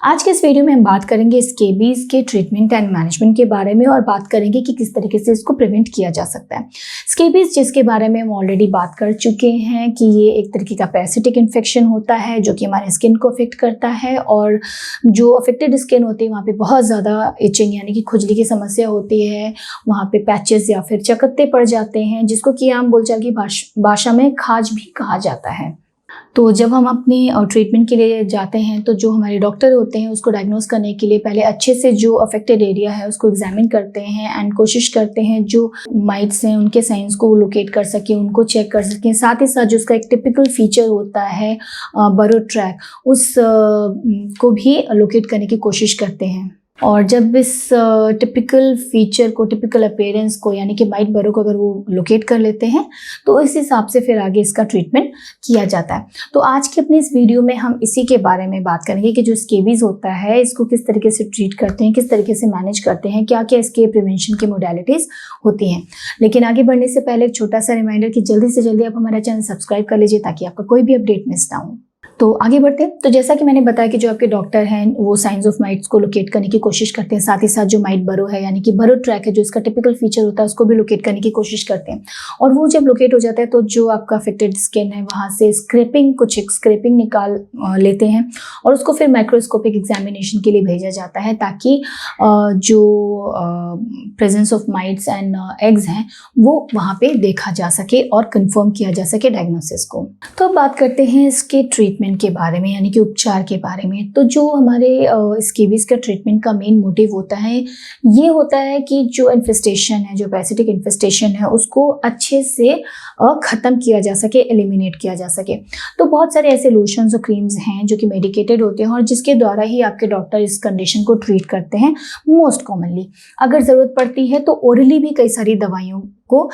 आज के इस वीडियो में हम बात करेंगे स्केबीज के ट्रीटमेंट एंड मैनेजमेंट के बारे में और बात करेंगे कि किस तरीके से इसको प्रिवेंट किया जा सकता है। स्केबीज जिसके बारे में हम ऑलरेडी बात कर चुके हैं कि ये एक तरीके का पैरासिटिक इन्फेक्शन होता है जो कि हमारे स्किन को अफेक्ट करता है और जो अफेक्टेड स्किन होती है वहाँ पे बहुत ज़्यादा इचिंग यानी कि खुजली की समस्या होती है, वहाँ पे पैचेस या फिर चकत्ते पड़ जाते हैं जिसको कि आम बोलचाल की भाषा में खाज भी कहा जाता है। तो जब हम अपने ट्रीटमेंट के लिए जाते हैं तो जो हमारे डॉक्टर होते हैं उसको डायग्नोस करने के लिए पहले अच्छे से जो अफेक्टेड एरिया है उसको एग्जामिन करते हैं एंड कोशिश करते हैं जो माइट्स हैं उनके साइंस को लोकेट कर सकें, उनको चेक कर सकें। साथ ही साथ जो उसका एक टिपिकल फीचर होता है बरो ट्रैक उस को भी लोकेट करने की कोशिश करते हैं। और जब इस टिपिकल फीचर को, टिपिकल अपीयरेंस को यानी कि माइट बरो को अगर वो लोकेट कर लेते हैं तो इस हिसाब से फिर आगे इसका ट्रीटमेंट किया जाता है। तो आज के अपने इस वीडियो में हम इसी के बारे में बात करेंगे कि जो स्केबीज होता है इसको किस तरीके से ट्रीट करते हैं, किस तरीके से मैनेज करते हैं, क्या क्या इसके प्रिवेंशन की मोडालिटीज़ होती हैं। लेकिन आगे बढ़ने से पहले एक छोटा सा रिमाइंडर कि जल्दी से जल्दी आप हमारा चैनल सब्सक्राइब कर लीजिए ताकि आपका कोई भी अपडेट मिस ना हो। तो आगे बढ़ते हैं। तो जैसा कि मैंने बताया कि जो आपके डॉक्टर हैं वो साइंस ऑफ माइट्स को लोकेट करने की कोशिश करते हैं, साथ ही साथ जो माइट बरो है यानी कि बरो ट्रैक है जो इसका टिपिकल फीचर होता है उसको भी लोकेट करने की कोशिश करते हैं। और वो जब लोकेट हो जाता है तो जो आपका अफेक्टेड स्किन है वहाँ से कुछ स्क्रैपिंग निकाल लेते हैं और उसको फिर माइक्रोस्कोपिक एग्जामिनेशन के लिए भेजा जाता है ताकि जो presence of mites and eggs हैं वो वहाँ पे देखा जा सके और कंफर्म किया जा सके डायग्नोसिस को। तो अब बात करते हैं इसके ट्रीटमेंट के बारे में यानी कि उपचार के बारे में। तो जो हमारे स्केबीज का ट्रीटमेंट का मेन मोटिव होता है ये होता है कि जो इन्फेस्टेशन है, जो पैरासिटिक इन्फेस्टेशन है उसको अच्छे से ख़त्म किया जा सके, एलिमिनेट किया जा सके। तो बहुत सारे ऐसे लोशंस और क्रीम्स हैं जो कि मेडिकेटेड होते हैं और जिसके द्वारा ही आपके डॉक्टर इस कंडीशन को ट्रीट करते हैं मोस्ट कॉमनली। अगर ज़रूरत पड़ती है तो ओरली भी कई सारी दवाइयों को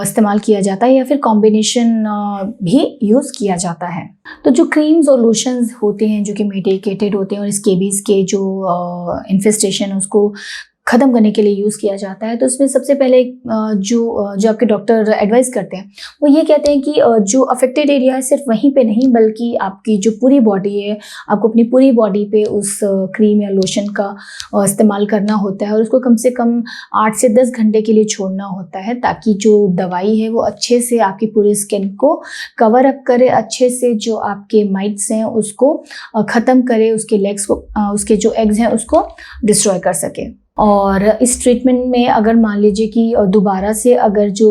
इस्तेमाल किया जाता है या फिर कॉम्बिनेशन भी यूज़ किया जाता है। तो जो क्रीम्स और लोशंस होते हैं जो कि मेडिकेटेड होते हैं और स्केबीज के जो इन्फेस्टेशन उसको ख़त्म करने के लिए यूज़ किया जाता है तो इसमें सबसे पहले जो आपके डॉक्टर एडवाइस करते हैं वो ये कहते हैं कि जो अफेक्टेड एरिया है सिर्फ वहीं पे नहीं बल्कि आपकी जो पूरी बॉडी है आपको अपनी पूरी बॉडी पे उस क्रीम या लोशन का इस्तेमाल करना होता है और उसको कम से कम 8 से 10 घंटे के लिए छोड़ना होता है ताकि जो दवाई है वो अच्छे से आपकी पूरी स्किन को कवर अप करे, अच्छे से जो आपके माइट्स हैं उसको ख़त्म करे, उसके लेग्स को, उसके जो एग्स हैं उसको डिस्ट्रॉय कर सके। और इस ट्रीटमेंट में अगर मान लीजिए कि दोबारा से अगर जो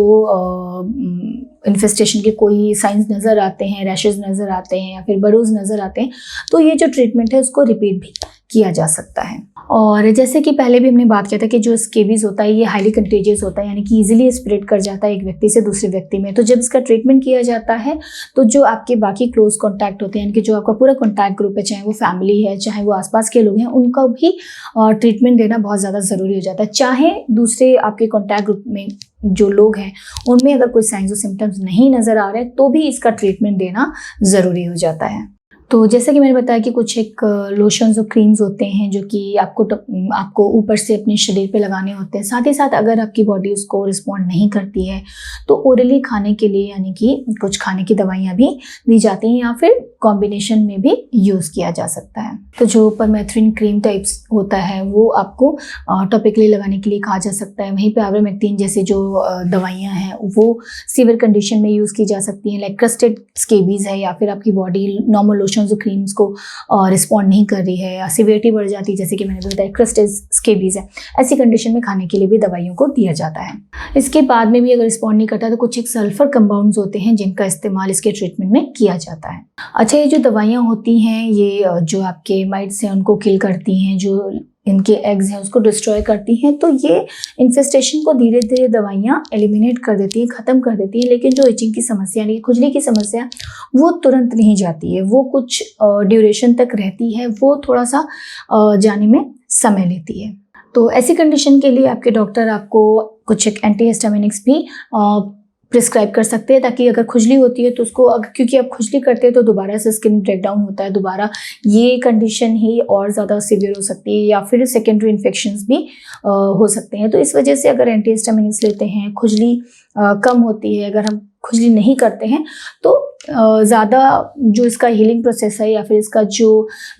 इन्फेस्टेशन के कोई साइंस नज़र आते हैं, रैशेस नज़र आते हैं या फिर बरोज नज़र आते हैं तो ये जो ट्रीटमेंट है उसको रिपीट भी किया जा सकता है। और जैसे कि पहले भी हमने बात किया था कि जो स्केबीज होता है ये हाईली कंटेजियस होता है यानी कि इजीली स्प्रेड कर जाता है एक व्यक्ति से दूसरे व्यक्ति में। तो जब इसका ट्रीटमेंट किया जाता है तो जो आपके बाकी क्लोज कॉन्टैक्ट होते हैं यानी कि जो आपका पूरा कॉन्टैक्ट ग्रुप है, चाहे वो फैमिली है चाहे वो आसपास के लोग हैं, उनका भी ट्रीटमेंट देना बहुत ज़्यादा ज़रूरी हो जाता है। चाहे दूसरे आपके कॉन्टैक्ट ग्रुप में जो लोग हैं उनमें अगर कोई साइंस और सिम्टम्स नहीं नज़र आ रहे तो भी इसका ट्रीटमेंट देना ज़रूरी हो जाता है। तो जैसे कि मैंने बताया कि कुछ एक लोशंस और क्रीम्स होते हैं जो कि आपको ऊपर से अपने शरीर पे लगाने होते हैं। साथ ही साथ अगर आपकी बॉडी उसको रिस्पॉन्ड नहीं करती है तो ओरली खाने के लिए यानी कि कुछ खाने की दवाइयाँ भी दी जाती हैं या फिर कॉम्बिनेशन में भी यूज़ किया जा सकता है। तो जो परमेथ्रिन क्रीम टाइप्स होता है वो आपको टॉपिकली लगाने के लिए कहा जा सकता है। वहीं पर आइवरमेक्टिन जैसे जो दवाइयाँ हैं वो सीवियर कंडीशन में यूज़ की जा सकती हैं, लाइक क्रस्टेड स्केबीज है या फिर आपकी बॉडी नॉर्मल लोशन जो क्रीम्स को रिस्पॉन्ड नहीं कर रही है या सिवियरिटी बढ़ जाती है जैसे कि मैंने बताया क्रस्टेड स्केबीज है, ऐसी कंडीशन में खाने के लिए भी दवाइयों को दिया जाता है। इसके बाद में भी अगर रिस्पॉन्ड नहीं करता तो कुछ एक सल्फर कंपाउंड्स होते हैं जिनका इस्तेमाल इसके ट्रीटमेंट में किया जाता है। अच्छा, ये जो दवाइयाँ होती हैं ये जो आपके माइट्स हैं उनको किल करती हैं, जो इनके एग्स हैं उसको डिस्ट्रॉय करती हैं। तो ये इन्फेस्टेशन को धीरे धीरे दवाइयाँ एलिमिनेट कर देती हैं, ख़त्म कर देती हैं, लेकिन जो इचिंग की समस्या यानी खुजली की समस्या वो तुरंत नहीं जाती है, वो कुछ ड्यूरेशन तक रहती है, वो थोड़ा सा जाने में समय लेती है। तो ऐसी कंडीशन के लिए आपके डॉक्टर आपको कुछ एक एंटीहिस्टामिनिक्स भी प्रिस्क्राइब कर सकते हैं ताकि अगर खुजली होती है तो उसको क्योंकि आप खुजली करते हैं तो दोबारा से स्किन ब्रेकडाउन होता है, दोबारा ये कंडीशन ही और ज़्यादा सीवियर हो सकती है या फिर सेकेंडरी इन्फेक्शंस भी हो सकते हैं। तो इस वजह से अगर एंटीहिस्टामिनिक्स लेते हैं, खुजली कम होती है, अगर हम खुजली नहीं करते हैं तो ज़्यादा जो इसका हीलिंग प्रोसेस है या फिर इसका जो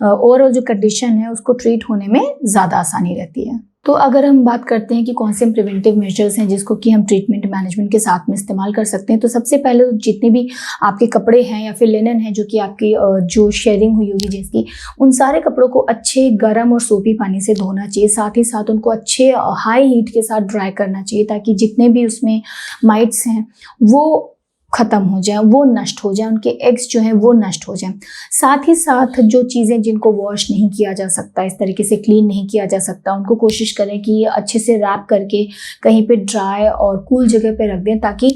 ओवरऑल जो कंडीशन है उसको ट्रीट होने में ज़्यादा आसानी रहती है। तो अगर हम बात करते हैं कि कौन से प्रिवेंटिव मेजर्स हैं जिसको कि हम ट्रीटमेंट मैनेजमेंट के साथ में इस्तेमाल कर सकते हैं, तो सबसे पहले तो जितने भी आपके कपड़े हैं या फिर लिनन है जो कि आपकी जो शेयरिंग हुई होगी जिसकी, उन सारे कपड़ों को अच्छे गर्म और सोपी पानी से धोना चाहिए। साथ ही साथ उनको अच्छे हाई हीट के साथ ड्राई करना चाहिए ताकि जितने भी उसमें माइट्स हैं वो ख़त्म हो जाए, वो नष्ट हो जाए, उनके एग्स जो हैं वो नष्ट हो जाएं। साथ ही साथ जो चीज़ें जिनको वॉश नहीं किया जा सकता, इस तरीके से क्लीन नहीं किया जा सकता, उनको कोशिश करें कि अच्छे से रैप करके कहीं पे ड्राई और कूल जगह पे रख दें ताकि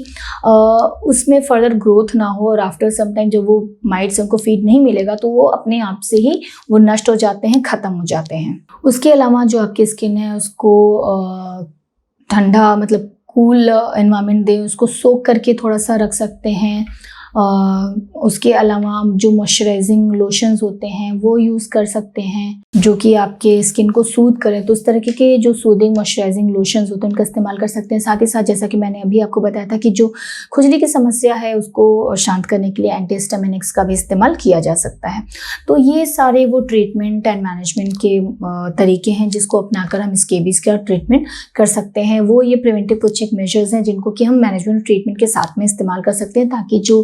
उसमें फर्दर ग्रोथ ना हो और आफ्टर सम टाइम जब वो माइट्स उनको फीड नहीं मिलेगा तो वो अपने आप से ही वो नष्ट हो जाते हैं, ख़त्म हो जाते हैं। उसके अलावा जो आपकी स्किन है उसको ठंडा मतलब कूल एनवायरनमेंट दें, उसको सोक करके थोड़ा सा रख सकते हैं। उसके अलावा जो मॉइस्चराइजिंग लोशंस होते हैं वो यूज़ कर सकते हैं जो कि आपके स्किन को सूद करें, तो उस तरीके के जो सूदिंग मॉइस्चराइजिंग लोशंस होते हैं उनका इस्तेमाल कर सकते हैं। साथ ही साथ जैसा कि मैंने अभी आपको बताया था कि जो खुजली की समस्या है उसको शांत करने के लिए एंटीहिस्टामिनिक्स का भी इस्तेमाल किया जा सकता है। तो ये सारे वो ट्रीटमेंट एंड मैनेजमेंट के तरीके हैं जिसको अपनाकर हम स्केबीज का ट्रीटमेंट कर सकते हैं। वो ये प्रिवेंटिव कुछ एक मेजर्स हैं जिनको कि हम मैनेजमेंट ट्रीटमेंट के साथ में इस्तेमाल कर सकते हैं ताकि जो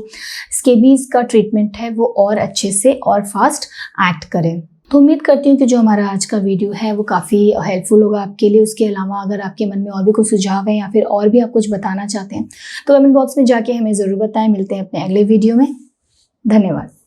स्केबीज का ट्रीटमेंट है वो और अच्छे से और फास्ट एक्ट करें। तो उम्मीद करती हूँ कि जो हमारा आज का वीडियो है वो काफ़ी हेल्पफुल होगा आपके लिए। उसके अलावा अगर आपके मन में और भी कुछ सुझाव है या फिर और भी आप कुछ बताना चाहते हैं तो कमेंट बॉक्स में जाके हमें ज़रूर बताएं। मिलते हैं अपने अगले वीडियो में। धन्यवाद।